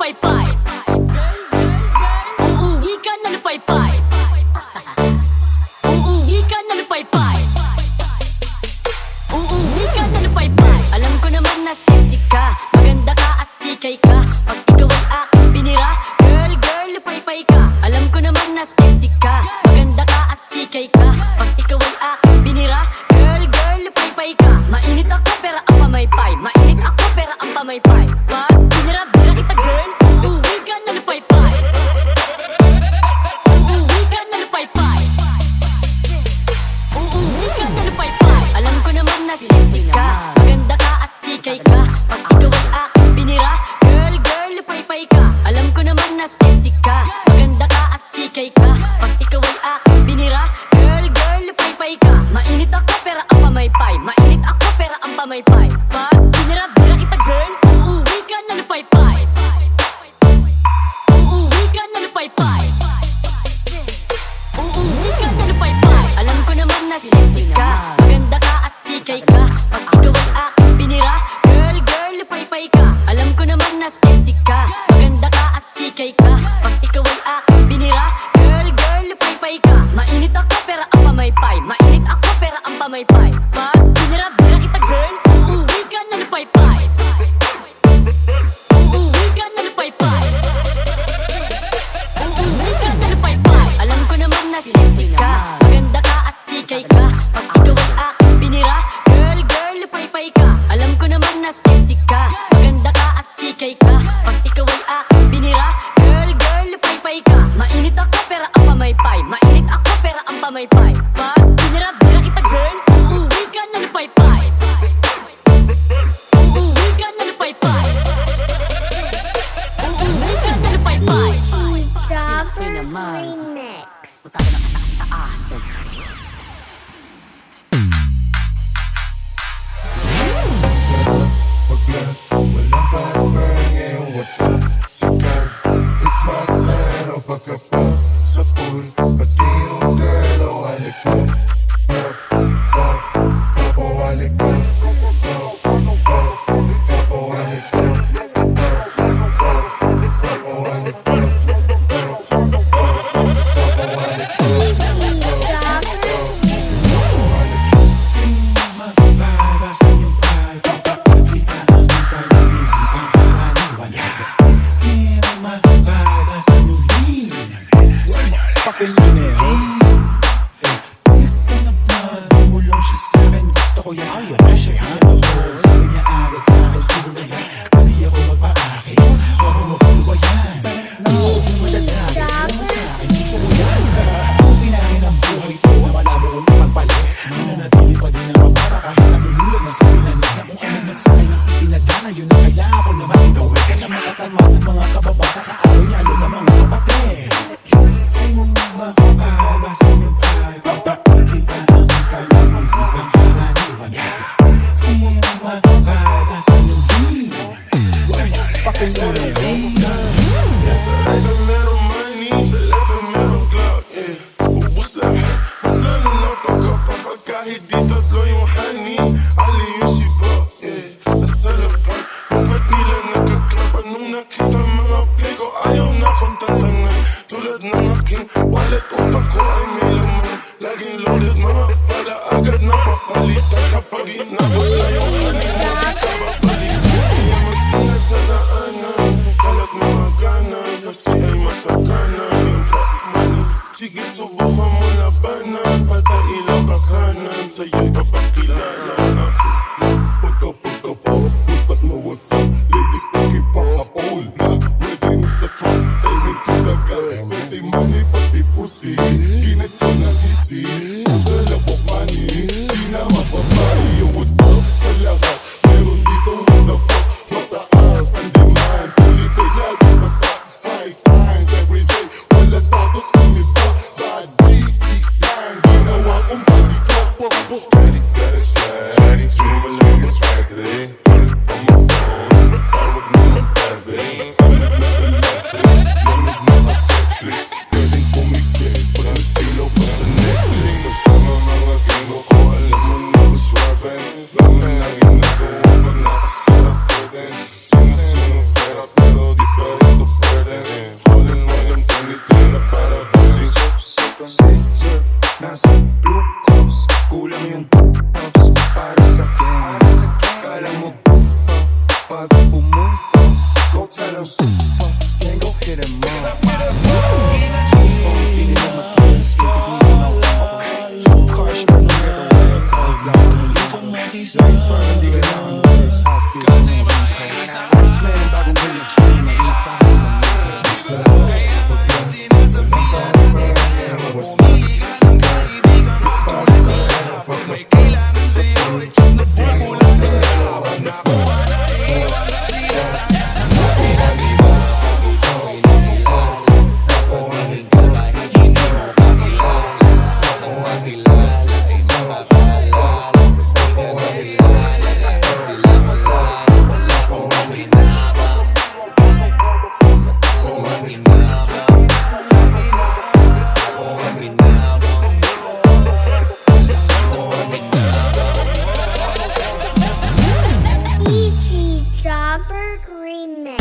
lupaypay. Uuwi ka na lupaypay. Uuwi ka na lupaypay. Uuwi ka na lupaypay. Alam ko naman na sexy ka, maganda ka at tikay ka. Pag ikaw ay aking binira, girl, girl, lupaypay ka. Alam ko naman na sexy ka, maganda ka at tikay ka. Pag ikaw ay aking binira, girl, girl, lupaypay ka. Mainit ako pero ang pamaypay. Mainit ako pero ang pamaypay. Pag binira-bira kita, girl, uuwi ka na lupaypay. Uuwi ka na lupaypay. Uuwi ka na lupaypay. Alam ko naman na sexy ka, maganda ka at tikay ka. Pag ikaw ay aking binira, girl, girl, lupaypay ka. Alam ko naman na sexy ka, maganda ka at tikay ka. Pag ikaw ay aking binira, girl, girl, lupaypay ka. Mainit ako pero ang pamaypay. Mainit ako pero ang pamaypay. Pag binira-bira kita, girl, uuwi ka na lupaypay. Uuwi ka na lupaypay. Uuwi ka na lupaypay. Alam ko naman na sexy ka, maganda ka at tikay ka. Pag ikaw ay aking binira, girl, girl, lupaypay ka. Alam ko naman na sexy ka, maganda ka at tikay ka. Pag ikaw ay aking binira, girl, girl, lupaypay ka. Mainit ako pero ang pamaypay. Mainit ako pero ang pamaypay. Pag binira-bira kita, girl, uuwi ka na lupaypay. Uuwi ka na lupaypay. Uuwi ka na lupaypay. Alam ko naman na sexy ka, maganda ka at tikay ka. Pag ikaw ay aking binira, girl, girl, lupaypay ka. Alam ko naman na sexy ka, maganda ka at tikay ka. Pag ikaw ay aking binira, girl, girl, lupaypay ka. Mainit ako pero ang pamaypay. Mainit ako pero ang pamaypay. Pag binira-bira kita, girl, uuwi ka na lupaypay. Uuwi ka na lupaypay. Uuwi ka na lupaypay. Stopper Yun naman. Remix. Usapan na kataas-taasan. Pag-vlog, walang barber ngayong wasak sikat. It's my turn, o pagkapag sa pool. Pati yung girl, o halik ko. Puff, puff, puff, o halik ko. Puff, puff, puff, o halik ko. Puff, puff, puff, o halik ko. Fucking sinero. Tumulong siya sa'kin, gusto ko yung ayaw na siya. Ano ko, sabi niya agad sa'kin, siguro yan. Pwede ako magpa-akin, pero mabuwa yan. Huwag mo madadagin, ano sa'kin, gusto ko yan. Kung pinahin ang buhay ko, na malabo kong ipagpali. Nananatili pa din ang mabara kahit na minulog na sabi na nila. Kung ano man sa'kin ang ipinagana, yun ang kailangan ko naman itawin. Sa mga talmas at mga kababata, kaaway lalo na mga kapatid. Sa'yo mga kababa sa iyong tayo, pagpapakita ang sakal na may ibang karaniwan. Sa'yo mga kababa sa iyong gilid. Fucking sinero. Yes, I like a little money, sa left and meron clout, yeah. Ubus lahat, mas lalo na pagkapapag kahit di tatlo yung honey. Ali yung sipa, yeah. Nasa lapat, ba't nila nagkaklapan nung nakita mga play ko, ayaw na akong tatangan. Tulad ng aking wallet, utak ko ay may laman. Laging loaded, mga pala agad na papalitan. Kapag inabot na yung honey, nakikababalik. Kaya mag-ingat sa daanan, kalat mga kanan, kasi ay masakana yung traffic money. Sige, subukan mo labanan, patailaw ka kanan, sa'yo'y papakilala natin. Pagka-pagka-pop, wasak na wasak, ladies nakipak sa pole. Black wedding sa trunk, aiming to the guy. Pwede money, pati pussy, ginit ko na DC. Pagkalabok money, di na mapapay. Yo, what's up sa lahat? Meron dito muna pa, mataas ang demand. Pulipay lagi sa taas, 5 times every day. Walang takot sumita, bad B6-9. Ginawa kong body clock, pok-pok, ready, gotta slide. get it more. Two phones, leaving on my kids, get the bleeding on my. Two cars, running the other way. Oh, Lord, look at my keys, I'm firm, nigga, now I'm this. Hot bitch, no one's home. This man back when we were kidding, my eat time, I'm making some stuff. What's up? Jobber Remix.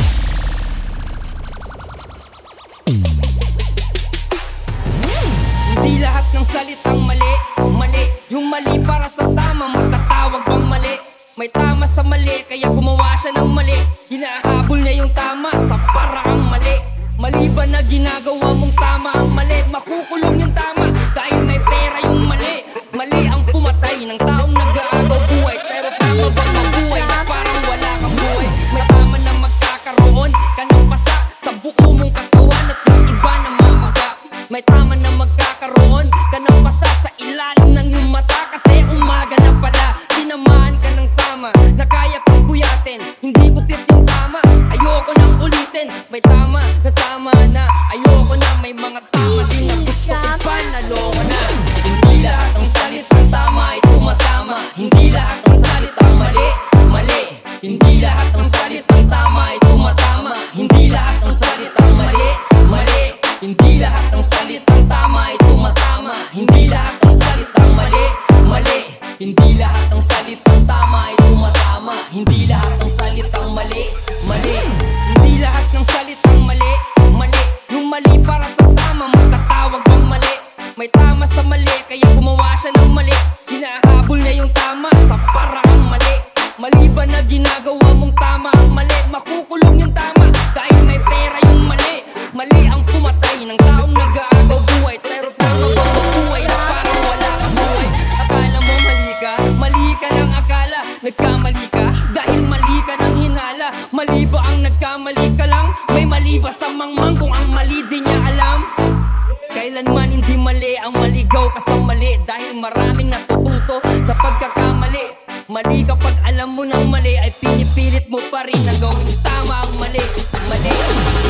Hindi lahat ng salitang mali, mali. Yung mali para sa tama, matatawag bang mali? May tama sa mali, kaya gumawa siya ng mali. Hinahabol niya yung tama sa paraang mali. Mali ba na ginagawa mong tama ang mali? Makukulong yung tama dahil may pera yung mali. Mali ang pumatay ng taong nag-aagaw buhay. Pero tama bang mabuhay na parang wala kang buhay? May tama na magkakaroon ka ng pasa sa buko mong katawan at yung iba na mamaga. May tama na magkakaroon ka ng pasa sa ilalim ng iyong mata kasi umaga na pala. Sinamahan ka ng tama na kaya pang buyatin. Hindi ko tip yung tama, ayoko nang ulitin. May tama na ayoko na. May mga tama din na gusto ko pa, naloko na. Hindi lahat ng salitang tama ay tumatama. Hindi lahat ng salitang mali, mali. Hindi lahat ng salitang tama ay tumatama. Hindi lahat ng salitang mali, mali. Hindi lahat ng salitang tama ay tumatama. Hindi lahat ng salitang mali, mali. Hindi lahat ng salitang tama ay tumatama. Hindi lahat ng salitang mali, mali. Hindi lahat ng salitang mali, mali. Yung mali para sa tama, matatawag bang mali? May tama sa mali, kaya gumawa siya ng mali. Hinahabol niya yung tama sa paraang mali. Mali ba na ginagawa mong tama ang mali? Makukulong yung tama dahil may pera yung mali. Mali ang pumatay ng taong nag-aagaw buhay. Pero tama bang mabuhay na parang wala kang buhay? Akala mo mali ka lang akala. Nagkamali ka dahil mali ka ng hinala. Mali ba ang nagkamali ka lang? May mali ba sa mangmang kung ang mali di niya alam? Kailanman hindi mali ang maligaw ka sa mali. Dahil maraming natututo sa pagkakamali. Mali kapag alam mo ng mali ay pinipilit mo pa rin na gawin tama ang mali, mali.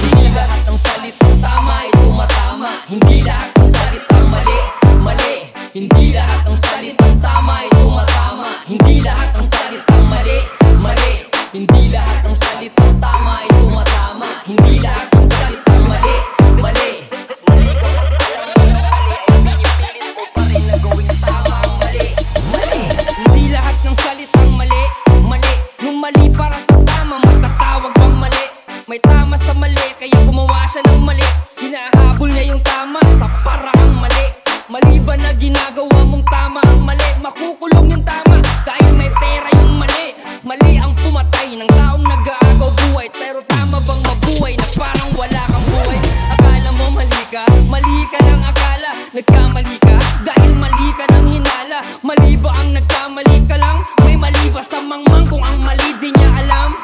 Hindi lahat ng salitang tama ay tumatama. Hindi lahat ng salitang mali, mali. Hindi lahat ng salitang tama ay tumatama. Hindi lahat ng salitang mali, mali. Hindi lahat ng salitang tama ay tumatama. Hindi lahat ng salitang mali, mali. Mali kapag alam mo ng mali ay pinipilit mo pa rin na gawin tama ang mali, mali. Hindi lahat ng salitang mali, mali. Yung mali para sa tama, matatawag bang mali? May tama sa mali, kaya gumawa siya ng mali. Hinahabol niya yung tama sa paraang mali. Mali ba na ginagawa mong tama ang mali? Makukulong yung tama dahil may pera yung mali. Mali ang pumatay ng taong nag-aagaw buhay. Pero tama bang mabuhay na parang wala kang buhay? Akala mo mali ka lang akala. Nagkamali ka dahil mali ka ng hinala. Mali ba ang nagkamali ka lang? May mali ba sa mangmang kung ang mali di niya alam?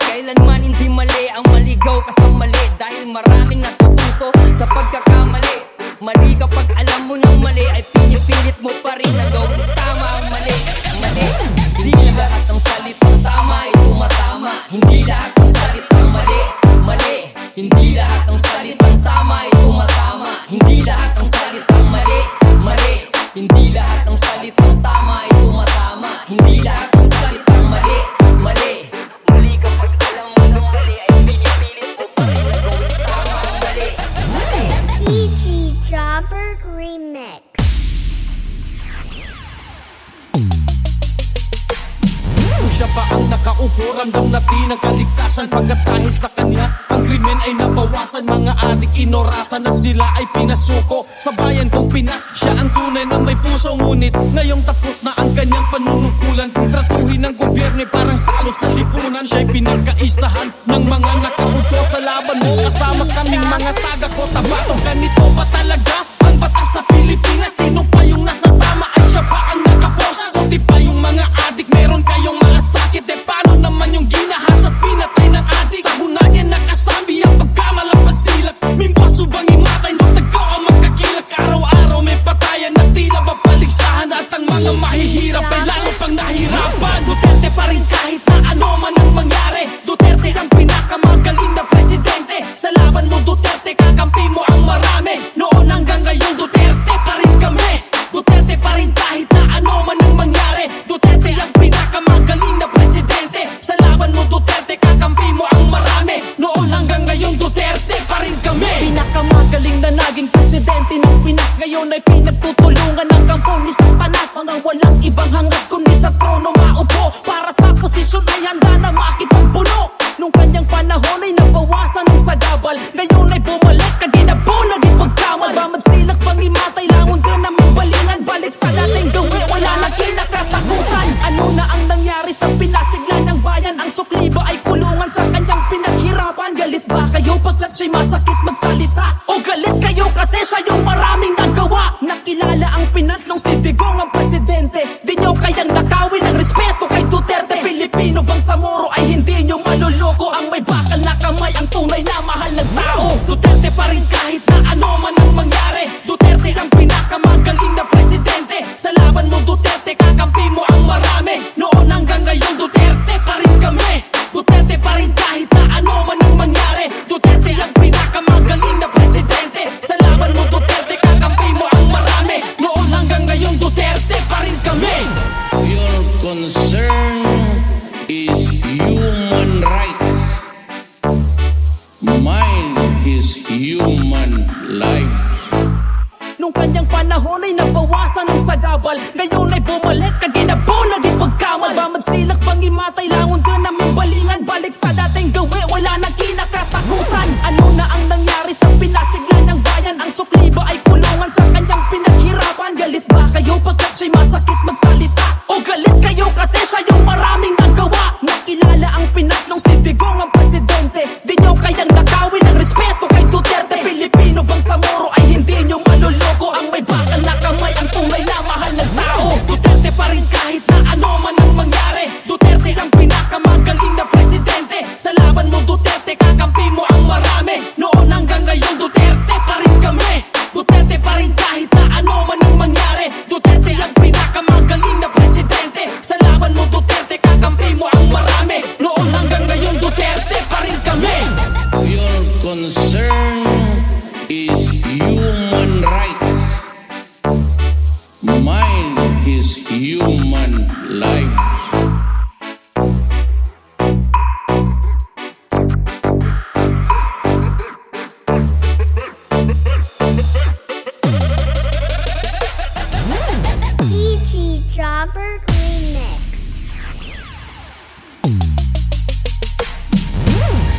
Kailanman hindi mali ang maligaw ka sa mali. Dahil maraming natututo sa pagkakamali. Mali kapag alam mo ng mali ay pinipilit mo pa rin na gawin tama ang mali, mali. Hindi lahat ng salitang tama ay tumatama. Hindi lahat ng salitang mali, mali. Hindi lahat ng salitang tama ay tumatama. Hindi lahat ng salitang mali, mali. Hindi lahat ng salitang tama ay tumatama. Hindi lahat ng salitang mali, mali. Mali kapag alam mo ng mali ay pinipilit mo pa rin na gawin tama ang mali, mali. Easy Jobber Remix. Kung siya pa ang nakaupo, ramdam natin ang kaligtasan. Pagkat dahil sa kanya, ang krimen ay nabawasan. iniwasan, mga adik inorasan at sila ay pinasuko. Sa bayan kong Pinas, siya ang tunay na may puso. Ngunit ngayong tapos na ang kanyang panunungkulan, tratuhin ng gobyerno parang salot sa lipunan. Siya'y pinagkaisahan ng mga nakaupo sa laban mo. Kasama kaming mga taga Cotabato. Ganito ba talaga ang batas sa Pilipinas? Sino pa yung nasa tama ay siya ba ang nakapost? Kunti pa yung mga adik, meron kayong malasakit. E paano naman yung ginahas at pinatay ng adik? Sa hunanya nakasambi ang pagkamalapad silak. Mimbaso bang imatay, no tagaw ang magkagilak. Araw-araw may patayan na tila mapaligsahan. At ang mga mahihirap ay lalo pang nahirapan. Duterte pa rin kahit na ano man ang mangyari. Duterte ang pinakamagaling na presidente. Sa laban mo Duterte, kakampi mo ang marami. Noon hanggang ngayon Duterte pa rin kami. Duterte pa rin kahit na ano man ang mangyari. Duterte ang pinakamagaling na presidente. Sa laban mo Duterte, kakampi mo ang marami. Noon hanggang ngayon Duterte pa rin kami. Pinakamagaling na naging presidente ng Pinas. Ngayon ay pinagtutulungan ng kampong ni Satanas. Mga walang ibang hangad kundi sa trono maupo. Para sa posisyon ay handa na makipagpuno. Nung kanyang panahon ay nabawasan ng sagabal. Ngayon ay bumalik kaginabo, naging pagkamal. Bamad silak pangimatay, langon ka na may balingan. Balik sa dating gawi, wala na kinakatakutan. Ano na ang nangyari sa pinasigla ng bayan? Ang sukli ba ay kulungan sa kanyang pinaghirapan? Galit ba kayo pagkat siya'y masakit magsalita? O galit kayo kasi siya yung maraming nagawa? Nakilala ang Pinas nung si Digong ang presidente. Di nyo kayang nakawin ang respeto kay Duterte. Pilipino bang sa Moro ay hindi nyo maluloko? Ang may bakal na kamay ang tunay na mahal ng tao. Duterte pa rin kahit na ano man ang mangyari. Duterte ang pinakamagaling na presidente. Sa laban mo Duterte, kakampi mo ang marami. Noon hanggang ngayon Duterte pa rin kami. Duterte pa rin kahit na ano man ang mangyari. Duterte ang pinakamagaling na presidente. Sa laban mo Duterte, kakampi mo ang marami. Noon hanggang ngayon Duterte pa rin kami. Your concern is human rights. Mine is human life. Nung kanyang panahon ay nabawasan ng sagabal. Ngayon ay bumalik kaginabo, naging pagkamal. Bamad silak pangimatay, langon ka na may balingan. Balik sa dating gawi, wala na kinakatakutan. Ano na ang nangyari sa pinasigla ng bayan? Ang sukli ba ay kulungan sa kanyang pinaghirapan? Galit ba kayo pagkat siya'y masakit magsalita? O galit kayo kasi siya yung maraming nagawa? Nakilala ang Pinas nung si Digong ang presidente. Di nyo kayang nakawin ang respeto kay Duterte. Pilipino bang sa Moro ay hindi nyo maluloko? Ang may bakal na kamay ang tunay na mahal ng tao. Duterte pa rin kahit na ano man ang mangyari. Duterte ang pinakamagaling na presidente. Sa laban mo Duterte, kakampi mo ang marami. Noon hanggang ngayon Duterte pa rin kami. Duterte pa rin kahit na ano man ang mangyari. Duterte ang pinakamagaling na presidente. Sa laban mo Duterte, kakampi mo ang marami. Noon hanggang ngayon Duterte pa rin kami. Your concern is human rights. Mine is human life. PG Jobber Remix.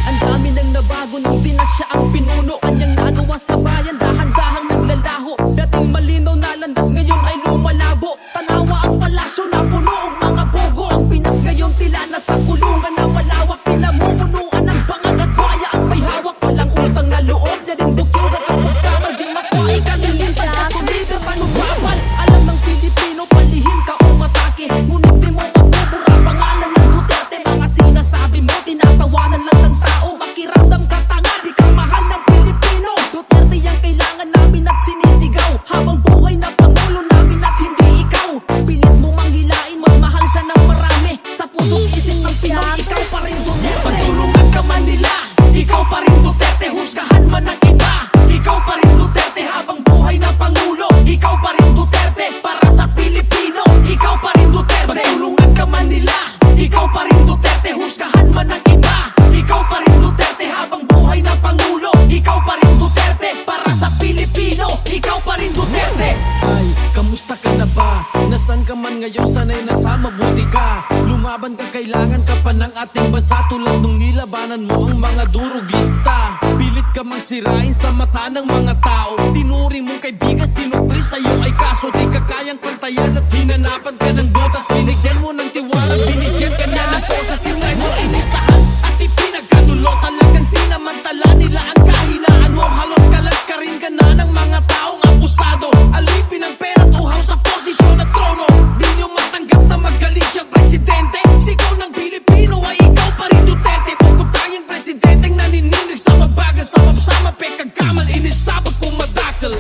Ang dami nang nabago nung di na siya ang pinuno. Kanyang nagawa sa bayan, dahan-dahang naglalaho. Dating malinaw na landas, ngayon ay lumalabo. Tanawa ang palasyo na puno og mga bogo. Ang Pinas ngayon tila nasa kulungan na malawak. Pinamumunuan ng bangag at buhaya ang may hawak. Walang utang na loob, na rin dugyog at ang pagkamal. Di makuha ikalilin, pagkasulid at panubabal. Alam ng Pilipino, palihim ka o matake. Ngunit di mo mabubura pangalan ng Duterte. Mga sinasabi mo, tinatawanan lang ng tao. Makiramdam ka tanga, di ka mahal ng Pilipino. Duterte ang kailangan namin at sinisigaw. Habang buhay na pangulo namin at hindi ikaw. Pilit mo manghilain, mas mahal siya ng marami. Sa puso't isip ng Pinoy, ikaw pa rin Duterte. Pagtulungan ka man nila, ikaw pa rin Duterte. Husgahan man ng iba, ikaw pa rin Duterte. Habang buhay na pangulo, ikaw pa rin Duterte. Para sa Pilipino, ikaw pa rin Duterte. Pagtulungan ka man nila, ikaw pa rin Duterte. Husgahan man ng iba, ikaw pa rin Duterte. Habang buhay na pangulo, ikaw pa rin Duterte. Para sa Pilipino, ikaw pa rin Duterte. Ay, kamusta ka na ba? Nasaan ka man ngayon, sana'y nasa mabuti ka. Lumaban ka, kailangan ka pa ng ating bansa. Tulad nung nilabanan mo ang mga durugista. Pilit ka mang sirain sa mata ng mga tao. Tinuring mong kaibigan, sinukli sa'yo ay kaso. Di ka kayang pantayan at hinanapan ka ng butas. Binigyan mo ng tiwala, binigyan ka na ng poses. Sinay mo inisahan at ipinagkanulo. Talagang sinamantala nila ang kahinaan mo. Halos kalat ka rin ka na ng mga taong abusado. Alipin ang pera at uhaw sa posisyon at trono. Di nyo matanggap na magaling siyang presidente. Sigaw ng Pilipino ay ikaw pa rin Duterte. Pagkutangin presidenteng naninindig sa mabagal. Sama-sama pekagkamal, inisabag kong madakal.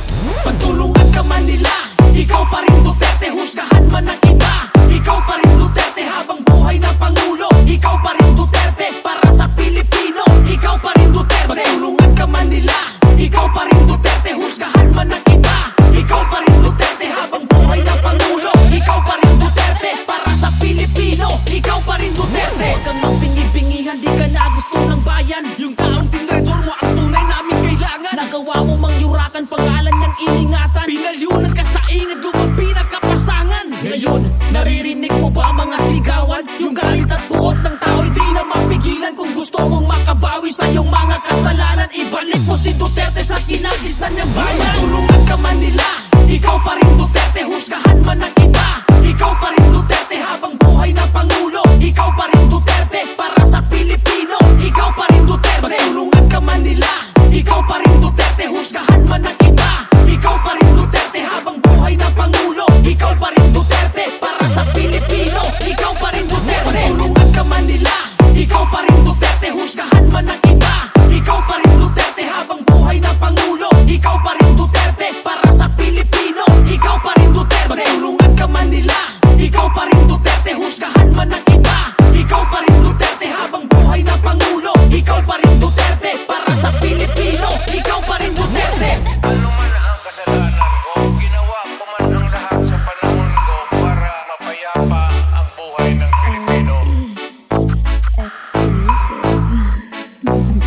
Pagtulungan ka man nila, ikaw pa rin Duterte. Husgahan man ng iba, ikaw pa rin Duterte. Habang buhay na Pangulo, ikaw pa rin Duterte. Para sa Pilipino, ikaw pa rin Duterte. Pagtulungan ka man nila, ikaw pa rin Duterte. Husgahan man ng iba, ikaw pa rin Duterte. Habang buhay na Pangulo, ikaw pa rin Duterte. Para sa Pilipino, ikaw pa rin Duterte. Huwag kang magbingi-bingihan, di ka na gusto ng bayan. Yung taong tinredor mo ang tunay namin kailangan. Nagawa mo mang yurakan, pangalan niyang iningatan. Pinalyunan ka sa ingid, lumapi na kapasangan. Ngayon, naririnig mo ba mga sigawan? Yung galit at buot ng tao'y di na mapigilan. Kung gusto mong makabawi sa iyong mga kasalanan, ibalik mo si Duterte sa kinagis na niyang bayan. Tulungan ka man nila, ikaw pa rin Duterte. Husgahan man ng iba, ikaw pa rin Duterte. Habang buhay na Pangulo, ikaw pa rin Duterte. Para sa Pilipino, ikaw pa rin Duterte. Pagtulungan ka man nila, ikaw pa rin Duterte. Husgahan man ng iba, ikaw pa rin Duterte. Habang buhay na Pangulo, ikaw pa rin Duterte. Para sa Pilipino, ikaw pa rin Duterte. Pagtulungan ka man nila, ikaw pa rin Duterte. Husgahan man ng iba, ikaw pa rin Duterte. Habang buhay na Pangulo, ikaw pa rin Duterte. Para sa Pilipino, ikaw pa rin Duterte. Pagtulungan ka man nila, ikaw pa rin Duterte. Husgahan man ng iba, ikaw pa rin Duterte. Habang buhay na Pangulo, ikaw pa rin Duterte. Para sa Pilipino, ikaw pa rin Duterte. Ano man ang kasalanan ko, ginawa ko man ang lahat sa panahon ko para mapayapa ang buhay ng Pilipino.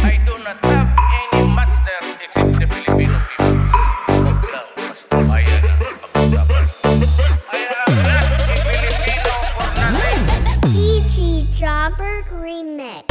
I do not have any master except the Filipino people. Huwag lang, basta bayan ang pag-usapan. I have not a Filipino for nothing. PG Jobber Remix.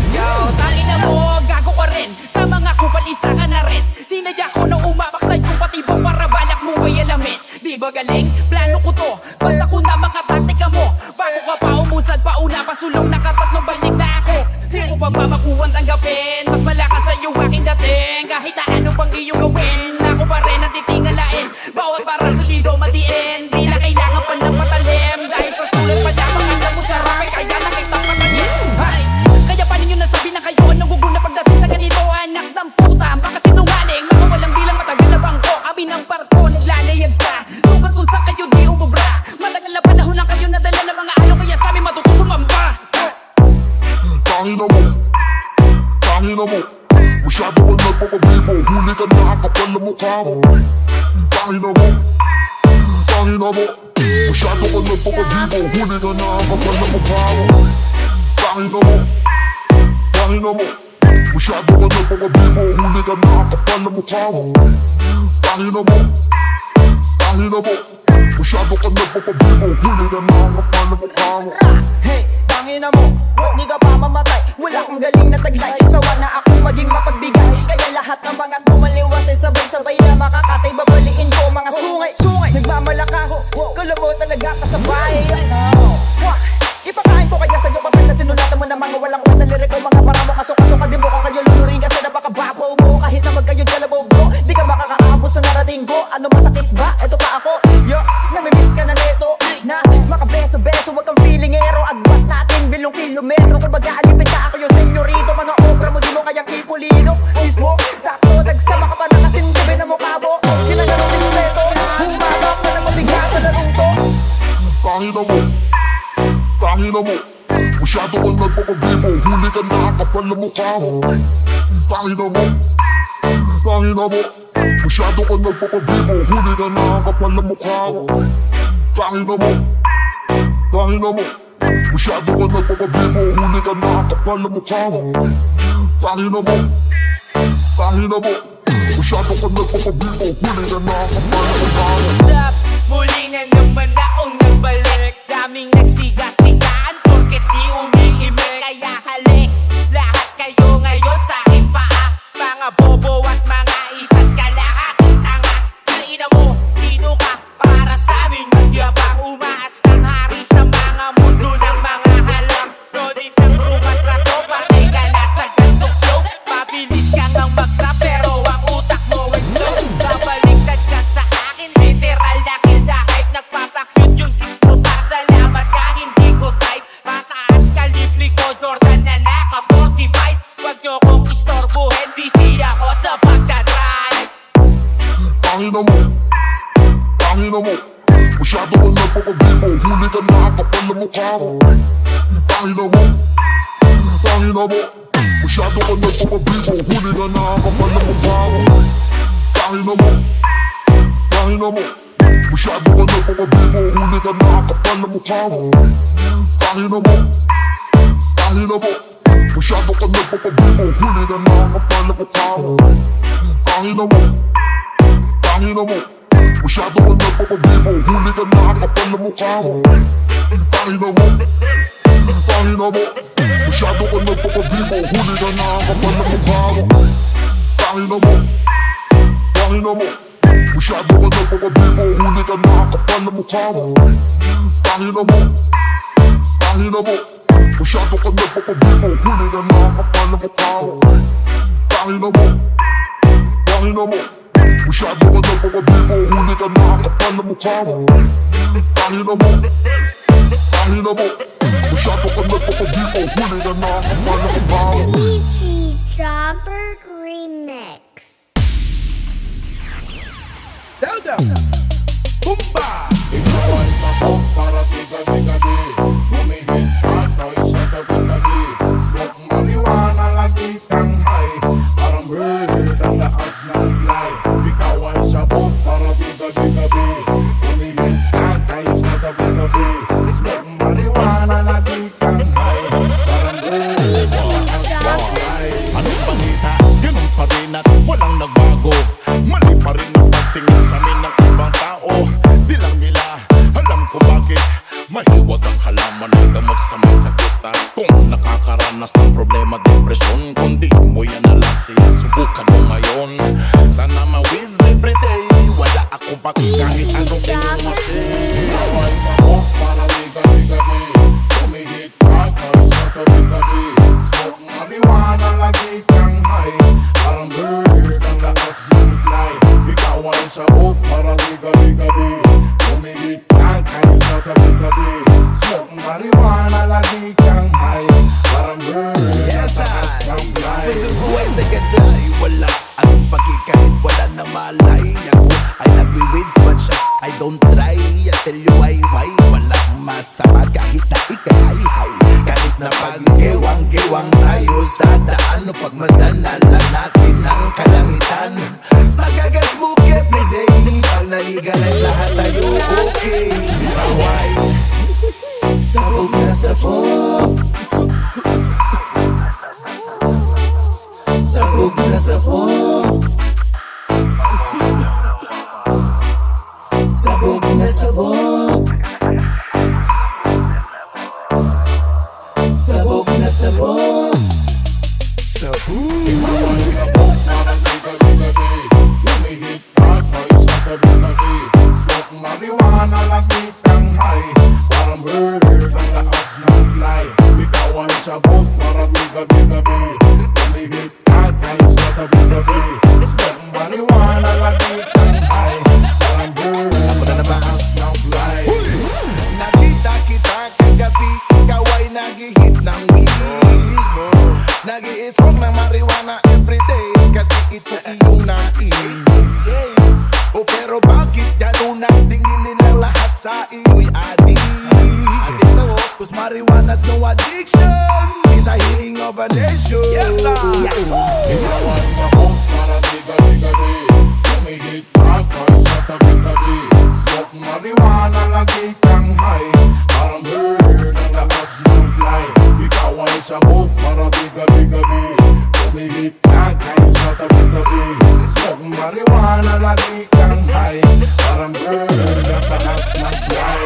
Yo, tali na mo, gago ka rin. Sa mga kupalista ka na rin. Sinadya ko na umapak sa iyong patibok para balak mo ay alamin. Di ba galing? Plano ko to. Basta ko na mga taktika mo. Bago ka pa umusad, pauna pasulong, nakatatlong balik na ako. Di ko pa mamakuhan tanggapin. Mas malakas sa iyo aking dating. Kahit na ano pang iyong gawin, ako pa rin ang titingalain. Bawat para solido matiin. Di na kailangan pa ng patalim. Dahil sa sulat pa lamang alam mo sarap ay kaya nakita pa kanyan. Hay! Kaya paano nyo nasabi na kayo ang naguguna pagdating sa ganito? Anak ng puta, baka sinungaling. Mga walang bilang matagal na bangko. Abi ng barko, naglalayag sa lugar kung saan kayo di umubra. Matagal na panahon lang kayo nadala ng mga along. Kaya sa amin matutusong mamba. Tangina mo, tangina mo. Masyado ka nagpapabibo, huli ka na ang kapal na mukha mo. Tangina mo, tangina mo. Masyado ka nagpapabibo, huli ka na ang kapal na mukha mo. Tangina mo, tangina mo. Masyado ka nagpapabibo, huli ka na ang kapal na mukha mo. Tangina mo, tangina mo. Masyado ka nagpapabibo, huli ka na ang kapal na mukha mo. Hey, tangina mo, di ka pa mamatay. Wala akong galing na taglay. Sawa na akong maging mapagbigay. Kaya lahat ng mga tumaliwas ay sabay-sabay na makakatay. Babaliin ko mga sungay, nagmamalakas. Kalabaw talaga kasabay. Ipakain ko kaya sa'yo kapag na sinulatan mo na mga walang kwenta lirik ko. Mga paramo kaso-kaso ka din mo kung kayo luluring kasi napakababaw mo. Kahit na magkayo kalabaw bro, di ka makakaabot sa narating ko. Ano masakit ba? Eto pa ako, yo, namimiss ka na neto. Na makabeso-beso, wag kang feelingero. Agbat natin bilong kilometro. Kung mag-aalipin ka ako yung senyorito. Mga obra mo di mo kayang ipulido. Mismo, sakto, nagsama ka pa na kasindubi na mukha mo. Ginagano respeto, humabak na lang mabigat sa larong to. Tangina mo, tangina mo. Masyado ka nagpapabibo, huli ka na ang kapal na mukha mo. Tangina mo, tangina mo. Masyado ka nagpapabibo, huli ka na ang kapal na mukha mo. Tangina mo, tangina mo. Masyado ka nagpapabibo, huli ka na ang kapal na mukha mo. Tangina mo, tangina mo. Masyado ka nagpapabibo, huli ka na ang kapal na mukha mo. Muli na naman akong nagbalik. Daming nagsiga-sigaan porket di Tangina mo, tangina mo. Masyado ka nagpapabibo, huli ka na kapal na mukha mo. Tangina mo, tangina mo. Masyado ka nagpapabibo, huli ka na kapal na mukha mo. Tangina mo, tangina mo. Masyado ka nagpapabibo, huli ka na kapal na mukha mo. Tangina mo, tangina mo. Masyado ka nagpapabibo, huli ka na kapal na mukha mo. Tangina mo, tangina mo. Masyado ka nagpapabibo, huli ka na kapal na mukha mo. Tangina mo, tangina mo. Masyado ka nagpapabibo, huli ka na kapal na mukha mo. Tangina mo, tangina mo. Masyado ka nagpapabibo, huli ka na kapal na mukha mo. Tangina mo, tangina mo. Masyado ka nagpapabibo, huli ka na kapal na mukha mo. Tangina mo, tangina mo. Masyado ka nagpapabibo, huli ka na kapal na mukha mo. Tangina mo, tangina mo. Masyado ka nagpapabibo, huli ka na kapal na mukha mo. DJ Jobber Remix. Zelda, Pumba. Ikaw ay sakop para tiga-tiga-di. Humihit at ako'y sa tabi-tabi. Smoke marijuana, lagi kang high. Parang bird, ang lakas ng fly. Ikaw ay sakop para tiga-tiga-di. Humihit at ako'y sa tabi-tabi. Smoke marijuana, lagi kang high. Parang bird, ang lakas ng fly. Anong balita? Ganun pa rin at walang nagbago. Mali pa rin ang pagtingin sa amin ng ibang tao. Di lang nila alam ko bakit mahiwag ang halaman ng gamot sa may sakit. At kung nakakaranas ng problema, depresyon, kung di mo yan nalasing, subukan mo ngayon. Sana ma-wins everyday. Wala akong paki kahit anong inumasin. Ikaw ay sakop para tiga-tiga-di. Humihit at ako'y sa tabi-tabi. Smoke marijuana, lagi kang high. Parang bird, ang lakas ng fly. Ikaw ay sakop para tiga-tiga-di. Humihit at ako'y sa tabi-tabi. Smoke marijuana, lagi kang high. Parang bird, ang lakas ng fly. Buhay sa ganda ay wala anong paki kahit wala na malay. Ako ay nagwi-wins but siya I don't try. I tell you why walang masama kahit na ikay-hay. Kahit na pag-giwang-giwang tayo sa daan, o pagmasdanan lang natin ang kalangitan. Magagas mo everyday, pag naligalan lahat tayo okay. Baway, sabog na sabog. Sabog na sabog. Sabog na sabog. Sabog na sabog. Sabog. Ikaw ay sakop para tiga-tiga-di. Humihit at ako'y sa tabi-tabi. Smoke marijuana, lagi kang high. Parang bird, ang lakas ng fly. Ikaw ay sakop para tiga-tiga-di. Humihit at ako'y sa tabi-tabi. Smoke marijuana, lagi kang high. Parang bird, ang lakas ng fly. Nakita kita kagabi, ikaw ay nag-hit ng weed. Nag-i-smoke ng marijuana everyday, kasi ito iyong naiinig. O pero bakit gano'n ang tingin nila lahat sa iyo'y adik? Addict na cause marijuana's no addiction. It's a healing of a nation. Yes, sir. Ikaw ay sakop para tiga-tiga-di. Humihit at ako'y sa tabi-tabi. Smoke marijuana, lagi kang high. Parang bird, ang lakas ng fly. Ikaw ay sakop para tiga-tiga-di. Humihit at ako'y sa tabi-tabi. Smoke marijuana, lagi kang high. Parang bird, ang lakas ng fly.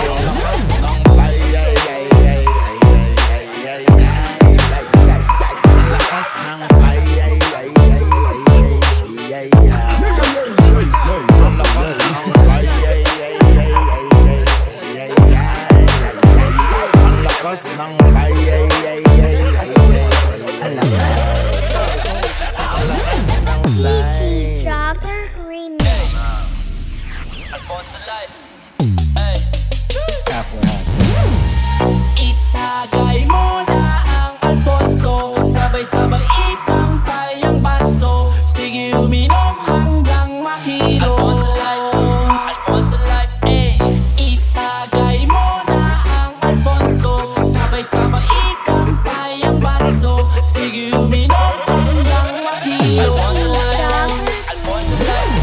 DJ Jobber Remix. Itagay mo na ang Alfonso, sabay-sabay itampay ang baso. Sige uminom hanggang mahilo. sige uminom hanggang mahilo.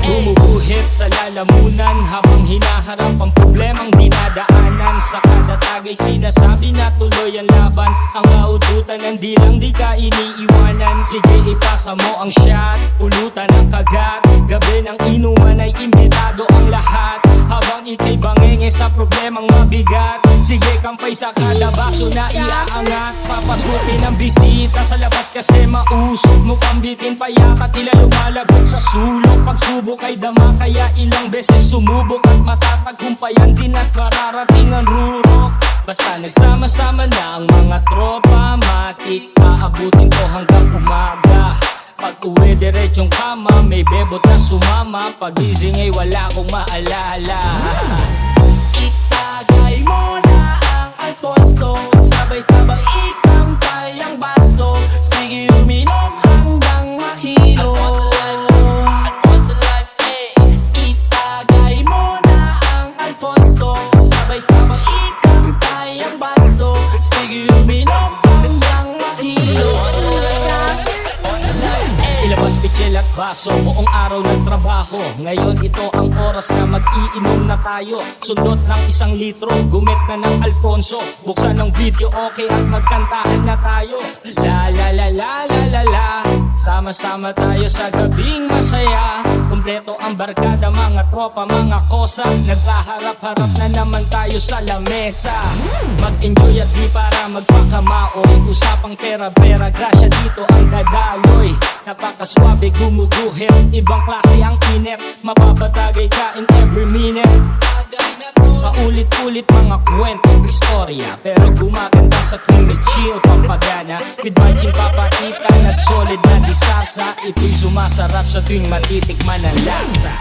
Gumuguhit sa lalamunan habang hinaharap ang problemang dinadaanan. Sa kada tagay sinasabi na tuloy ang laban. Ang kaututan ng dilang di ka iniiwanan. Sige ipasa mo ang shot, ulutan ang kagat. Gabi ng inuman ay imbitado ang lahat. Habang ikay bangenge sa problemang mabigat. Sige kampay sa kada baso na iaangat. Papasukin ang bisita sa labas kasi mausok. Mukhang bitin pa yata tila lumalagot sa sulok. Pagsubok ay dama kaya ilang beses sumubok. At matatagpumpayan din at mararating ang rurok. Basta nagsama-sama na ang mga tropa. Matik, aabutin ko hanggang umaga. Pag uwi diretsong kama, may bebot na sumama. Pagising ay wala kong maalala. Itagay mo na ang Alfonso, sabay-sabay ikampay ang baso. Sige uminom hanggang mahilo. Itagay mo na ang Alfonso, sabay-sabay ikampay ang baso. Sige uminom hanggang mahilo. Ilabas pichel at baso, buong araw ng trabaho. Ngayon ito ang oras na mag-iinom na tayo. Sundot ng 1 litro, gumit na ng Alfonso. Buksan ng video okay at magkantahan na tayo. La la la la la la la. Sama-sama tayo sa gabing masaya. Kompleto ang barkada, mga tropa, mga kosa. Nagkaharap-harap na naman tayo sa lamesa. Mag-enjoy at di para magpakamaoy. Usapang pera-pera, grasya dito ang dadaloy. Napakaswabe gumuguhit, ibang klase ang init. Mapabatagay ka in every minute. Paulit-ulit mga kwento, istorya, pero gumaganda sa tuwing may chill pampagana. With marching papaitan at solid na disasa. Ito'y sumasarap sa tuwing matitikman ang lasa.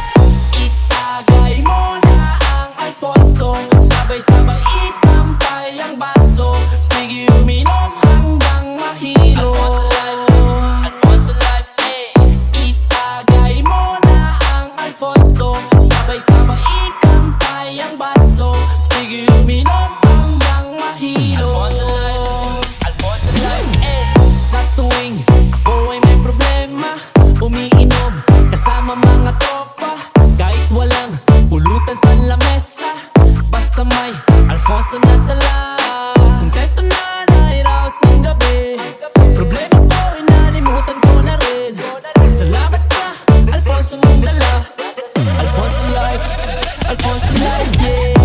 Itagay mo na ang Alfonso, sabay-sabay ikampay ang baso. Sige uminom hanggang mahilo. Itagay mo na ang Alfonso, sabay-sabay ikampay ang baso. Sige uminom hanggang mahilo. Sa tuwing ako ay may problema, umiinom kasama mga tropa. Kahit walang pulutan sa lamesa, basta may Alfonso na dala. Kontento na nairaos ang gabi. Problema ko inalimutan ko na rin. Salamat sa Alfonso mong dala. Alfonso life, Alfonso life, yeah.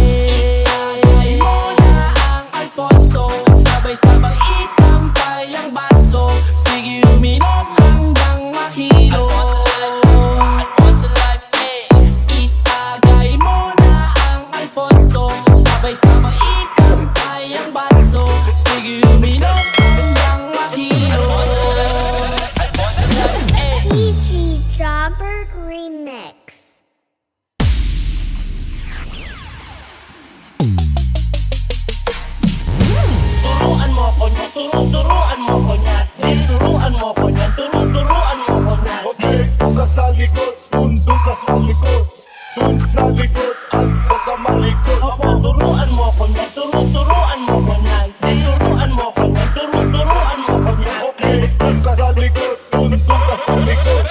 Itagay mo na ang Alfonso, sabay-sabay ikampay ang baso. Sige uminom hanggang mahilo. Itagay mo na ang Alfonso, sabay-sabay ikampay ang baso. Sige uminom hanggang mahilo. PG Jobber Remix. Turuan mo ko niya, turuan mo ko niya. Turuan mo ko niya, turuan mo ko niya. Okay, doon ka sa likod, doon ka sa likod. Doon sa likod at huwag ka malikod. Opo, turuan mo ko niya, turuan mo ko niya. Turuan mo ko niya, turuan mo ko niya. Okay, doon ka sa likod, doon ka sa likod.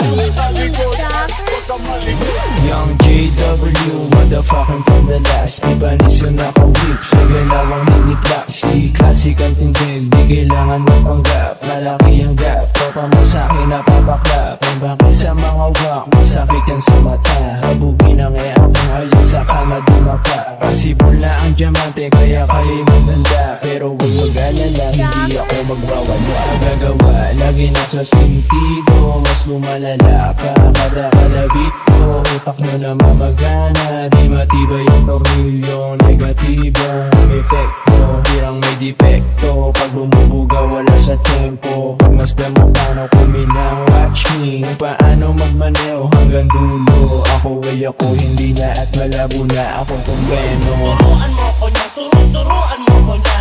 Doon sa likod at huwag ka malikod. Young JW, motherfucking pandalas. Pibanis yung naka-whip sa galawang hindi klase. Classic ang tindig, di kailangan mapanggap. Malaki ang gap, tropa mo sa'kin napapaklap. Ang bakit sa mga wak, masakit yan sa mata. Habugin ang akong ayaw sa kama dumapa. Pasibol na ang diamante, kaya kayo'y maganda. Pero huwag mag-alala, hindi ako magwawala. Gagawa, lagi nasa sentido, mas lumalala ka. Kada kalabit ko, utak mo na mamagana. Di matibay yung tornilyong negatibong epekto. Hirang may depekto, pag bumubuga wala sa tempo. Pag masdan mo paano kuminang, watch me kung paano magmaneho hanggang dulo. Ako ay ako, hindi na at malabo na ako kung bueno. Turuan mo ko niya, turuan mo ko niya.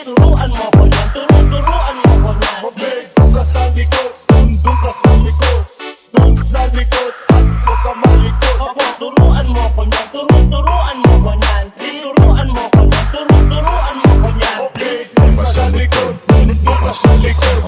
Turuan mo ko niya, turuan mo ko niya. Okay, doon ka sa likod, doon ka sa likod. Doon sa likod at huwag ka malikod. Opo, turuan mo ko niya, turuan mo ko niya. Turuan mo ko niya, turuan mo ko niya. Okay, doon ka sa likod, doon ka sa likod.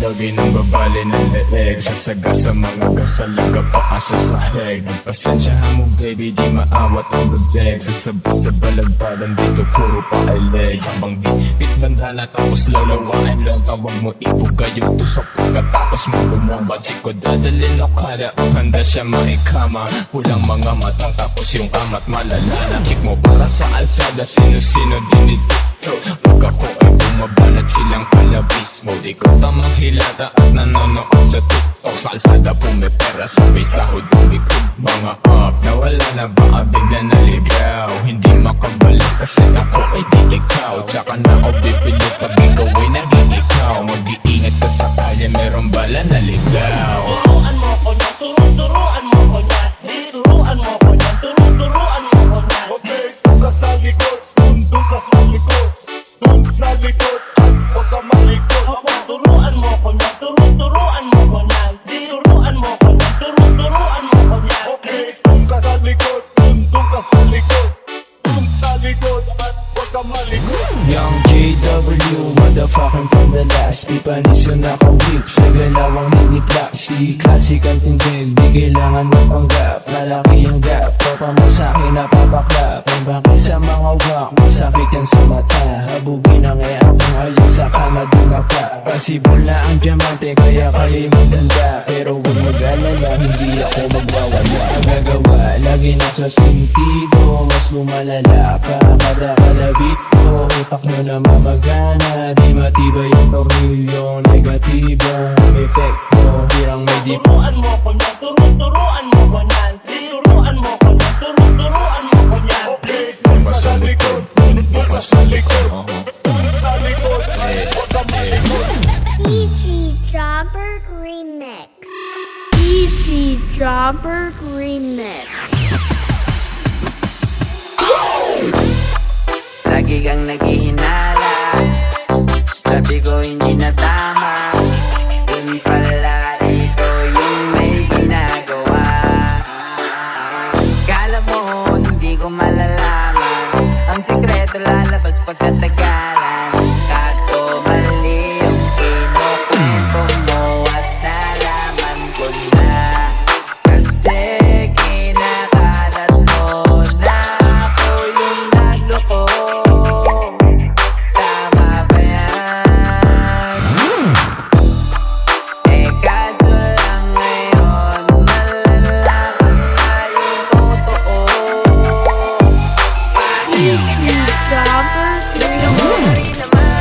lagi nang babali ng leeg Sasaga sa mga gas talaga paasa sa heg Pasensyahan mo baby di maawat ang bebeg Sasabi sa balagbalan dito puro pa ay leg Habang bit bandana tapos lalawain lang Tawag mo ibuga yung tusok Pagkatapos mo bumomba Chiko dadalhin o kada handa siya maikama Pulang mga matang tapos yung amat malalala Kick mo para sa alsada sino-sino din ito Pag ako ay bumabanat silang kalabis mo Di ko tamang hilata at nanonood sa TikTok Sa alsada pumipera sabay sahod umikog Mga up nawala na baka bigla naligaw Hindi makabalik kasi ako ay di ikaw Tsaka na ako bibili pag ikaw ay naging ikaw Mag-iingat ka sa kaya merong bala na ligaw Turuan mo ko niyan, turuan mo ko niyan Turuan mo ko niyan, turuan mo ko niyan Okay, doon ka sa likod, doon ka sa likod Doon sa likod at huwag ka malikod Turuan mo ko niyan, turuan mo ko niyan Turuan mo ko niyan, turuan mo ko niyan Okay, doon ka sa likod, doon ka sa likod Doon sa likod at huwag ka malikod Young JW, motherfucking pandalas Pipanis yung naka-whip sa galawang hiniklasi Classic ang tindig, di kailangan mapanggap Malaki ang gap, tropa mo sa'kin napapaklap Ang bangkay sa mga wak, masakit yan sa mata Habugin ang akong ayaw sa kama dumaka Pasibol na ang diamante, kaya kalimutanda Pero huwag mag-alala, hindi ako magwawala Gagawa, lagi nasa sentido Mas lumalala pa, kada kalabit ko Utak mo na mamagana, di matibay ang tornilyo Negatibong epekto, hirang may di Turuan mo ko niyan, turuan mo ko niyan Turuan mo ko niyan, turuan mo ko niyan Okay, doon ka sa likod, doon ka sa likod Doon sa likod at huwag ka malikod DJ Jobberg Remix. DJ Jobberg Remix. Lagi kang naghihinala Sabi ko hindi na tama Yun pala ikaw yung may ginagawa Kala mo hindi ko malalaman Ang sikreto lalabas pagkatagalan Kaso mali yung kinukwento mo At nalaman ko na Kasi kinakalat mo na ako yung nagloko Tama ba yan? Eh kaso lang ngayon Malalaman na yung totoo Pati ka dyan Jobberg Bigla mo na rin naman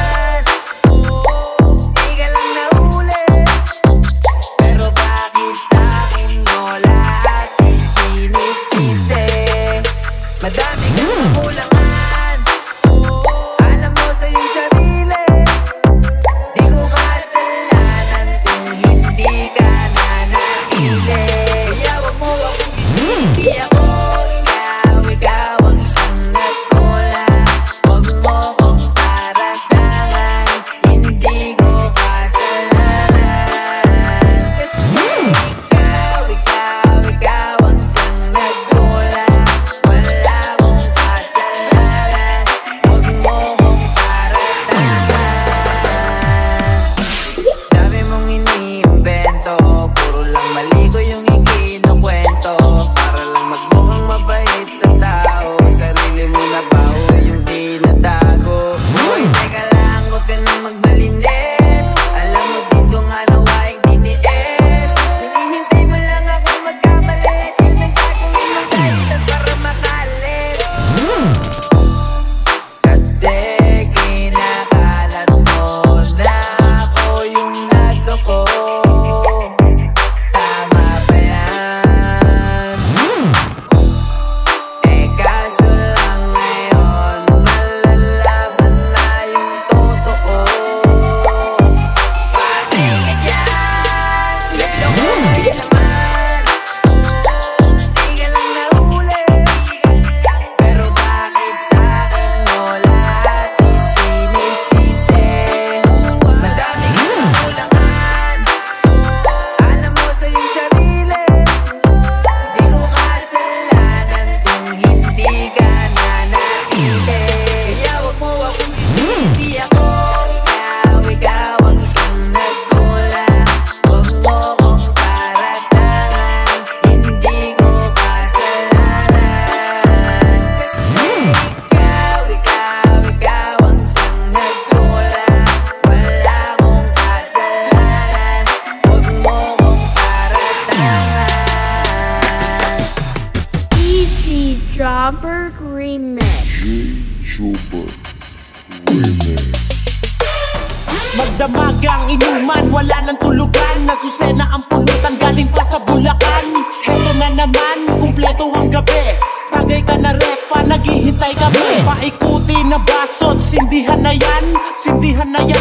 Magdamagang inuman, wala nang tulugan. Nasusena ang pulutan, galing pa sa Bulacan. Heto na naman, kumpleto ang gabi. Tagay ka na repa, naghihintay kami. Paikuti na basot, sindihan na yan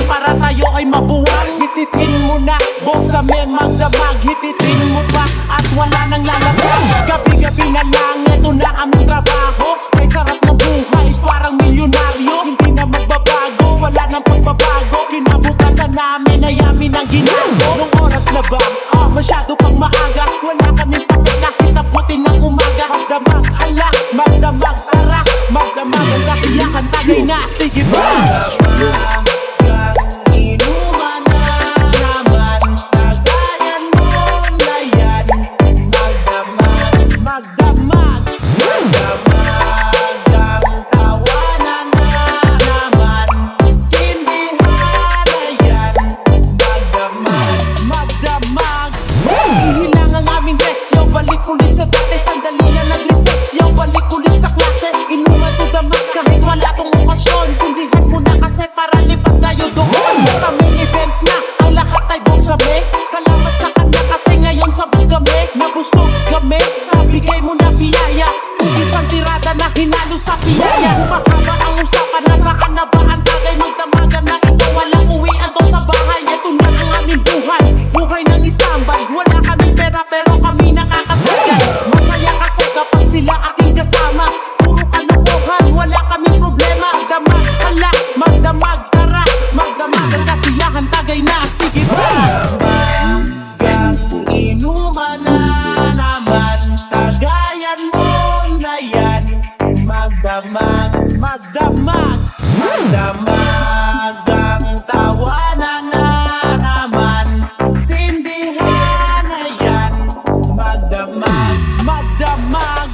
para tayo ay mabuwang. Hititin mo na, bosame magdamag. Hititin mo pa, at wala nang lalabang. Gabi-gabi na lang, eto na ang trabaho. May sarap ng buhay, parang milyonaryo. Hindi na magbabago, wala nang pagbabago. Kinabukasan namin ay amin ang ginago. Nung oras na ba? Masyado pang maaga. Wala kaming papel kahit abutin ng umaga. Magdamag, ala, magdamag, tara. Magdamag, ang kasiyahan, tagay na, sige ba? Inuman na naman, tagayan mo na yan. Magdamag, magdamag, magdamag, ang tawanan na naman. Sindihan na yan. Magdamag, magdamag. Ihilang ang aming desyo, balik ulit sa dati. Sandali na nag-recesyo, balik ulit sa klase. Inuman to the max kahit wala tong okasyon. Sindihan mo na kasi para lipat tayo doon. Sa main event na, ang lahat ay buksabi. Salamat sa kanya kasi ngayon sabog kami. Nabusog kami, sa bigay mo na biyaya. Kung isang tirada na hinalo sa piyaya. Mahaba ang usapan, nasaan na ba ang tagay? Magdamagan na ito, walang uwian to sa bahay. Ito na ang aming buhay, buhay ng istambay. Wala kaming pera pero kami nakakatagal. Masaya kasi kapag sila aking kasama. Puro kalokohan, wala kaming problema. Magdamag, hala, magdamag, tara. Magdamag, ang kasiyahan, tagay na, sige ba? Magdamag, inuman na naman. Tagayan mo na yan. Magdamag, magdamag, magdamag, ang tawanan na naman. Sindihan na yan. Magdamag, magdamag.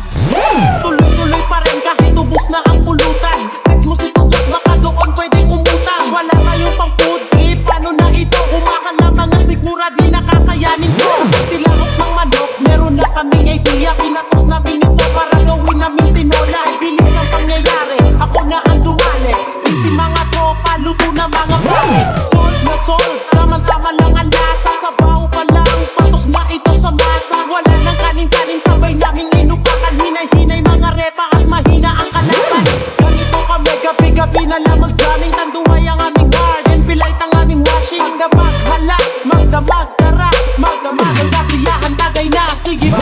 Tuloy-tuloy pa rin kahit ubos na ang pulutan. Text mo si Tugas, baka doon pwedeng umutang. Wala kayong pang food trip, paano na ito? Umakan na mga sigura, di nakakayanin ko. Tilahok ng manok, meron na kaming idea. Pinatos namin ito para gawin namin tinola. Ay bilis ng pangyayari, ako na ang dumali. Easy mga tropa, luto na mga pare. Salt na salt, tamang-tama lang ang lasa. Sabaw pa lang, patok na ito sa masa. Wala nang kanin-kanin, sabay naming inupakan. Hinay-hinay mga repa at mahina ang kalaban. Ganito kami, gabi-gabi na lang magdaming. Tanduhay ang aming garden, pilay ang aming washing. Magdamag, hala, magdamag, tara. Magdamag, ang kasiyahan, tagay na, sige ba?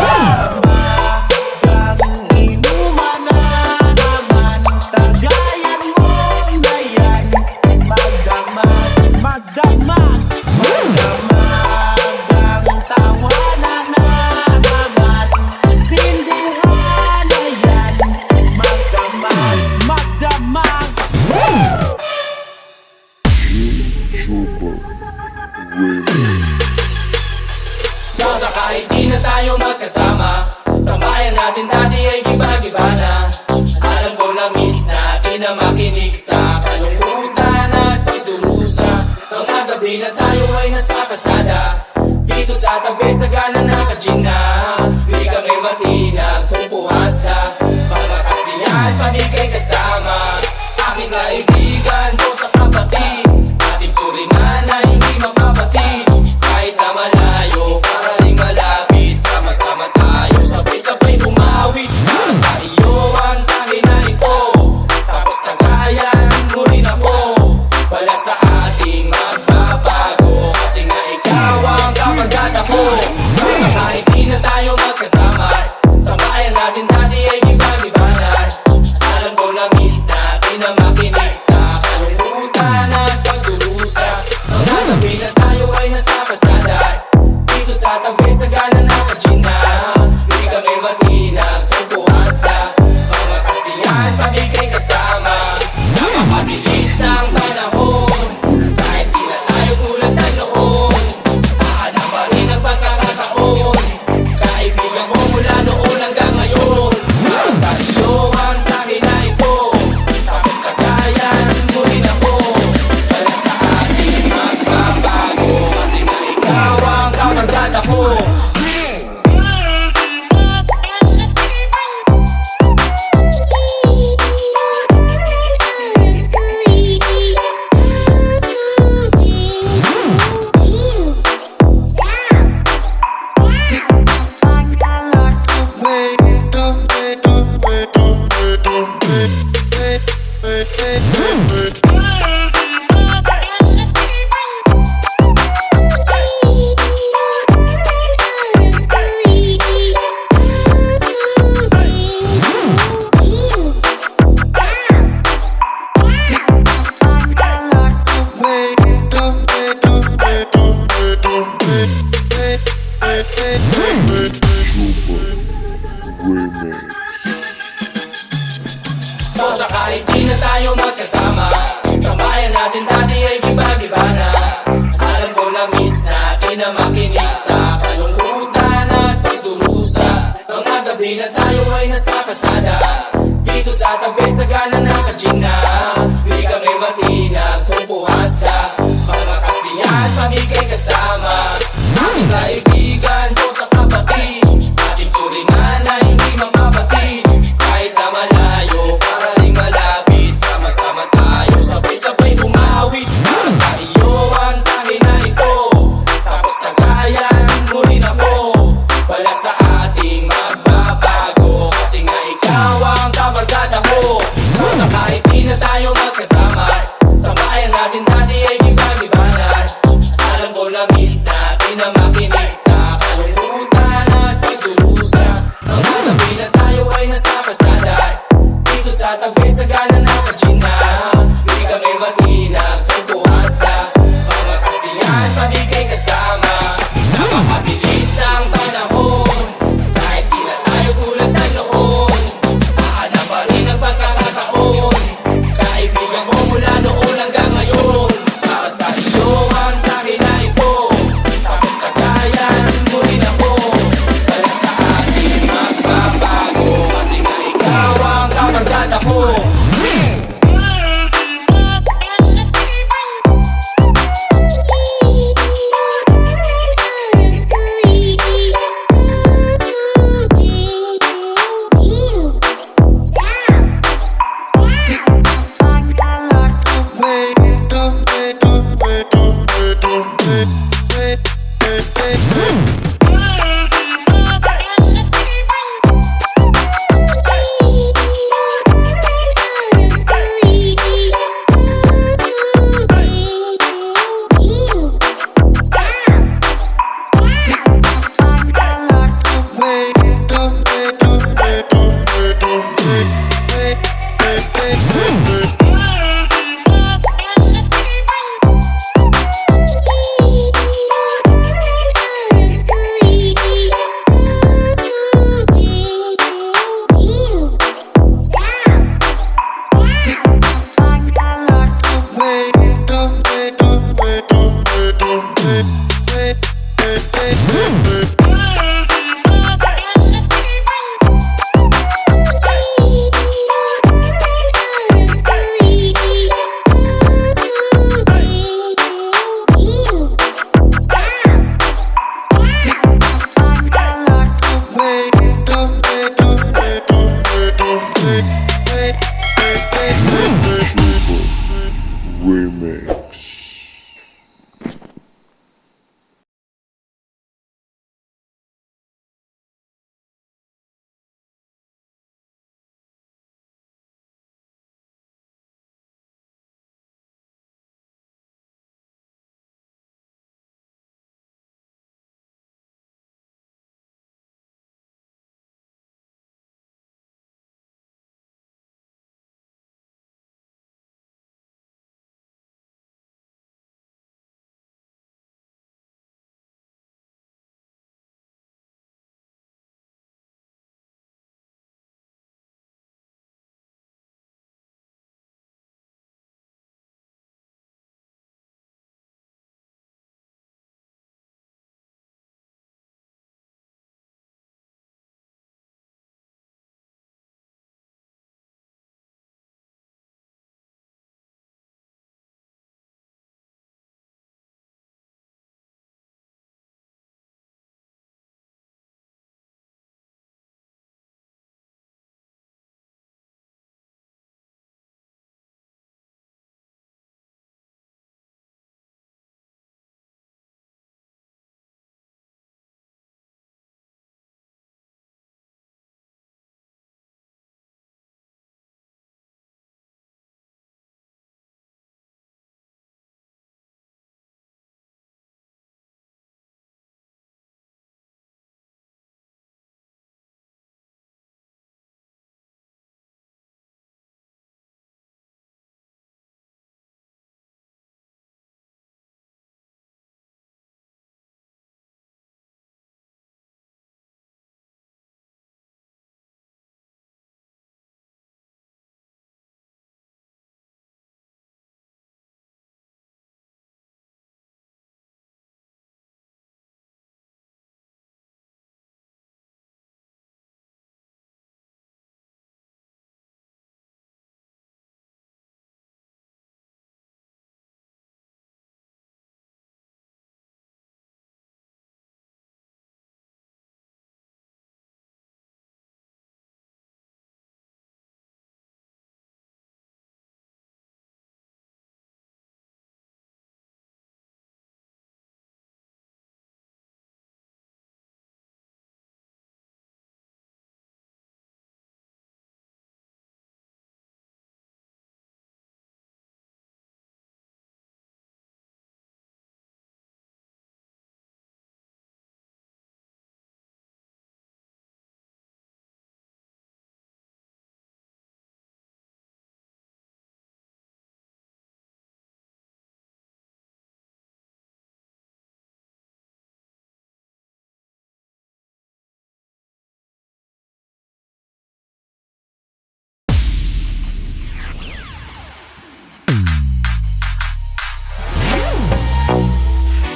Magdamag, inuman na naman. Tagayan mo na yan. Magdamag, magdamag, magdamag, ang tawanan na naman. Sindihan na yan. Magdamag, magdamag. Sa kahit di na tayo magkasama, tambayan natin dati ay giba-giba na. Alam ko na miss natin na makinig sa kalungkutan at pagdurusa. Mga gabi na tayo ay nasa kasada, dito sa tabi sa gana naka-gin na. Di kami matinag kung puhas na, mga kasiyahan panigay kasama. Aking kaibigan ko sa kapatid, ating turingan na hindi magpapatid. Kahit na malayo, para rin malapit, sama-sama tayo, sabay-sabay umawit. Para sa iyo ang tangin na ito, tapos tagayan mo rin ako. Wala sa ating magbabago, kasi nga ikaw ang kamagata ko. Sa kahit di na tayo magkasama, tambayan natin dati ay iba-iba na. Alam ko na miss natin na makinig sa kalungkutan at pagdurusa. Mga gabi na tayo ay nasa kasada, dito sa tabi sa gana naka-gin na. Di kami matinag kung bukas na, mga kasiyahan panigay kasama. Napakabilis ng panahon, kahit di na tayo tulad ng noon. Hahanap pa rin ang pagkakataon, kaibigan ko mula noon hanggang ngayon. Para sa iyo ang tangin na ito, tapos tagayan mo rin ako. Wala sa atin magbabago, kasi nga ikaw ang kamagata ko. O sa kahit di na tayo magkasama, tambayan natin dati ay giba-giba na. Alam ko na miss natin na makinig sa kalungkutan at pagdurusa. Mga gabi na tayo ay nasa kasada, dito sa tabi sa gana nakajing na. Di kami matinag kung puhasta, mga kasiyahan pamigay kasama. Aking kaibigan ko sa kapatid, ating turingan na hindi mapapatid. Kahit na malayo, para rin malapit, sama-sama tayo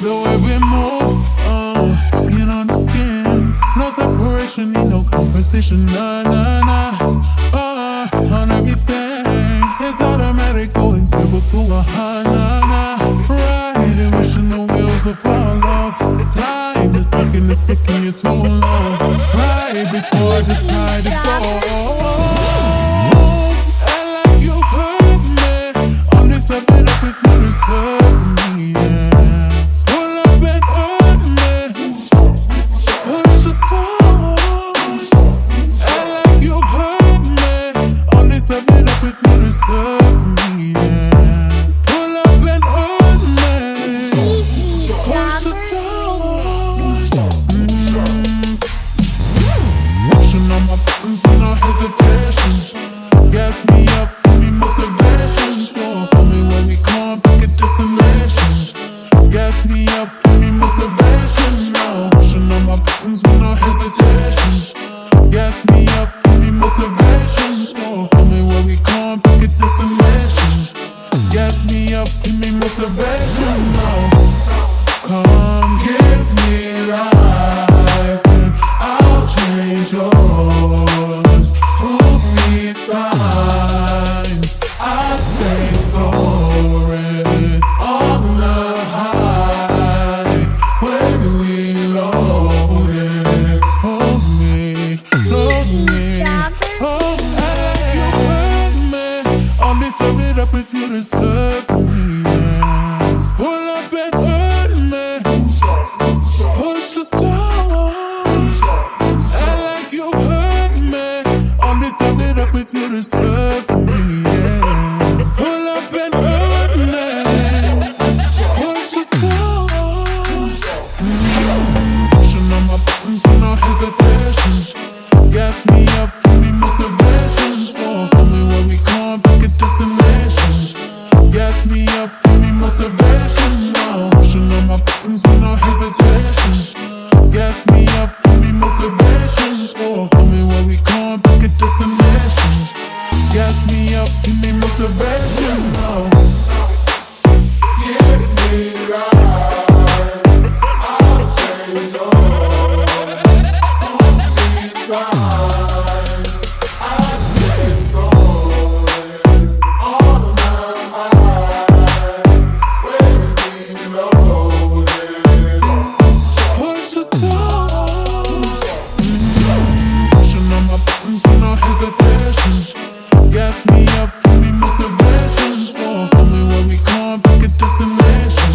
The way we move, skin on the skin. No separation, need no compensation. Nah, nah, nah. On everything, it's automatic, going simple to a high. Nah, nah. Riding, wishing the wheels will fall off. Time is ticking, it's taking you too long. Right before I decide to go. And like you heard me, on this I've been up with you, this hurt me, yeah. Pull up and hurt me, push the stars. And like you heard me, on this I've been up with you, this hurt me, yeah. Pull up and hurt me, push the stars. Pushing on my buttons with no hesitation. Gas me up, give me motivation. So tell me when we come, pick a destination. Gas me up, give me motivation. Now pushing on my buttons with no hesitation. Gas me up, give me motivation. So tell me when we come, pick a destination. Gas me up, give me motivation. Now come give me life and I'll change yours. Prove me signs, I stay for it. On the high, when we load it. Hold me, load me. Oh, you hurt me. On this I lit up if you deserve me, yeah. Pull up and hurt me. Push the stars. And like you hurt me. On this I lit up if you deserve me, yeah. Pull up and hurt me. Push the stars. Pushing on my buttons with no hesitation. Gas me up, give me motivation. So tell me where we come, pick a destination. Gas me up, give me motivation. Now pushing on my buttons with no hesitation. Gas me up, give me motivation. So tell me where we come, pick a destination. Gas me up, give me motivation. Now give me life, I'll change yours. Prove me signs, I stay going. On the high, when we load it. Push the stars. Pushing on my buttons with no hesitation. Gas me up, give me motivation. So tell me where we come, pick a destination.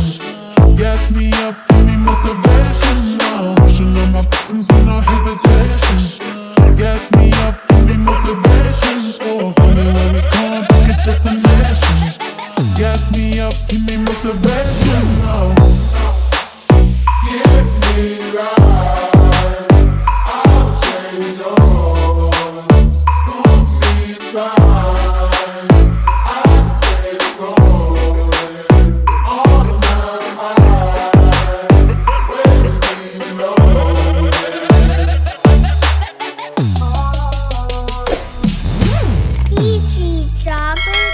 Gas me up, give me motivation. Now pushing on my buttons with no hesitation. Gas me up, give me motivation. So tell me where we come, pick a destination. Gas me up, give me motivation. Now give me life, I'll change yours. Prove me signs, I stay going. On the high, when we load it. Easy Jobber